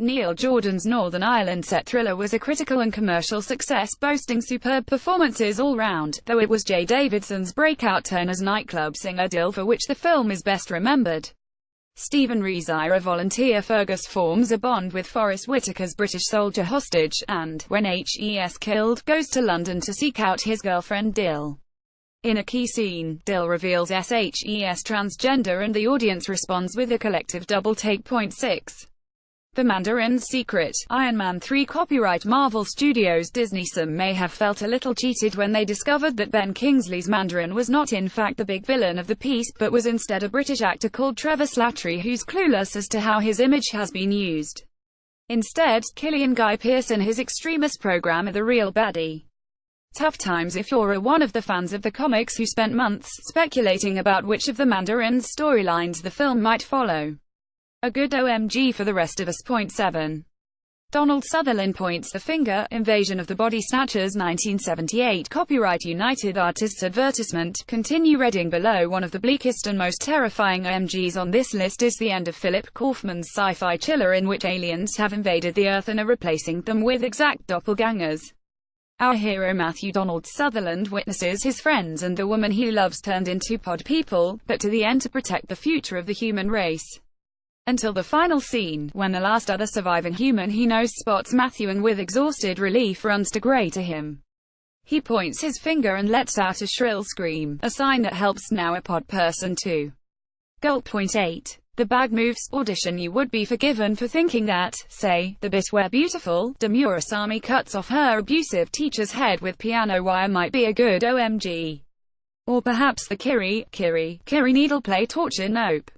Neil Jordan's Northern Ireland set thriller was a critical and commercial success, boasting superb performances all round, though it was Jay Davidson's breakout turn as nightclub singer Dill for which the film is best remembered. Stephen Rees, a volunteer Fergus, forms a bond with Forrest Whitaker's British soldier hostage, and, when HES killed, goes to London to seek out his girlfriend Dill. In a key scene, Dill reveals SHES transgender and the audience responds with a collective double-take. 6. The Mandarin's Secret, Iron Man 3 copyright Marvel Studios. Disney. Some may have felt a little cheated when they discovered that Ben Kingsley's Mandarin was not in fact the big villain of the piece, but was instead a British actor called Trevor Slattery who's clueless as to how his image has been used. Instead, Killian Guy Pearce and his Extremis program are the real baddie. Tough times if you're one of the fans of the comics who spent months speculating about which of the Mandarin's storylines the film might follow. A good OMG for the rest of us. 7. Donald Sutherland points the finger. Invasion of the Body Snatchers 1978 copyright United Artists advertisement. Continue reading below. One of the bleakest and most terrifying OMGs on this list is the end of Philip Kaufman's sci-fi chiller in which aliens have invaded the Earth and are replacing them with exact doppelgangers. Our hero Matthew Donald Sutherland witnesses his friends and the woman he loves turned into pod people, but to the end to protect the future of the human race. Until the final scene, when the last other surviving human he knows spots Matthew and with exhausted relief runs to Grey to him. He points his finger and lets out a shrill scream, a sign that helps now a pod person too. Gulp. 8. The bag moves. Audition. You would be forgiven for thinking that, say, the bit where beautiful, demure Asami cuts off her abusive teacher's head with piano wire might be a good OMG. Or perhaps the Kiri needle play torture. Nope.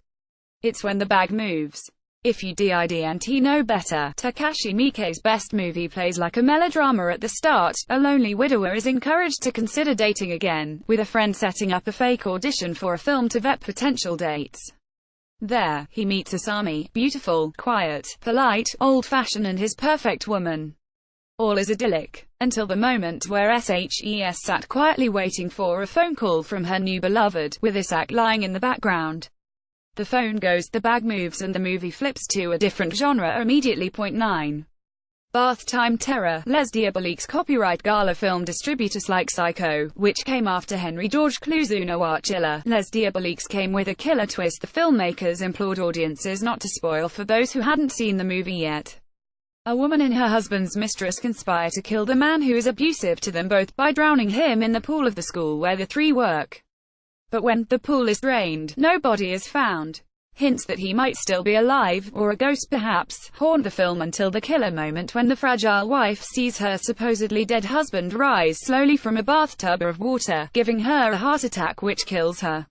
It's when the bag moves. If you didn't know better, Takashi Miike's best movie plays like a melodrama at the start. A lonely widower is encouraged to consider dating again, with a friend setting up a fake audition for a film to vet potential dates. There, he meets Asami, beautiful, quiet, polite, old-fashioned and his perfect woman. All is idyllic, until the moment where SHES sat quietly waiting for a phone call from her new beloved, with Isak lying in the background. The phone goes, the bag moves and the movie flips to a different genre immediately. 9. Bath Time Terror, Les Diaboliques copyright Gala film distributors like Psycho, which came after Henry George Clouzot Noir Chiller. Les Diaboliques came with a killer twist. The filmmakers implored audiences not to spoil for those who hadn't seen the movie yet. A woman and her husband's mistress conspire to kill the man who is abusive to them both by drowning him in the pool of the school where the three work. But when the pool is drained, no body is found. Hints that he might still be alive, or a ghost perhaps, haunt the film until the killer moment when the fragile wife sees her supposedly dead husband rise slowly from a bathtub of water, giving her a heart attack which kills her.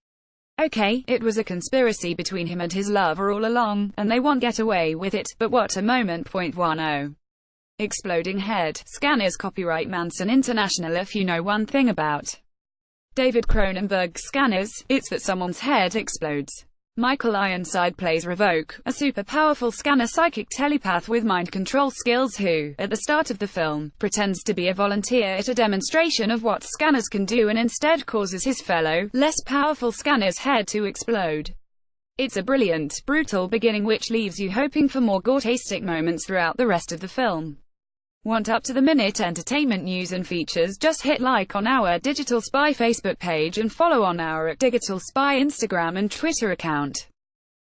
Okay, it was a conspiracy between him and his lover all along, and they won't get away with it, but what a moment. 10. Exploding Head, Scanners copyright Manson International. If you know one thing about David Cronenberg's Scanners, it's that someone's head explodes. Michael Ironside plays Revoke, a super-powerful scanner psychic telepath with mind control skills who, at the start of the film, pretends to be a volunteer at a demonstration of what scanners can do and instead causes his fellow, less powerful scanner's head to explode. It's a brilliant, brutal beginning which leaves you hoping for more gore-tastic moments throughout the rest of the film. Want up-to-the-minute entertainment news and features? Just hit like on our Digital Spy Facebook page and follow on our @Digital Spy Instagram and Twitter account.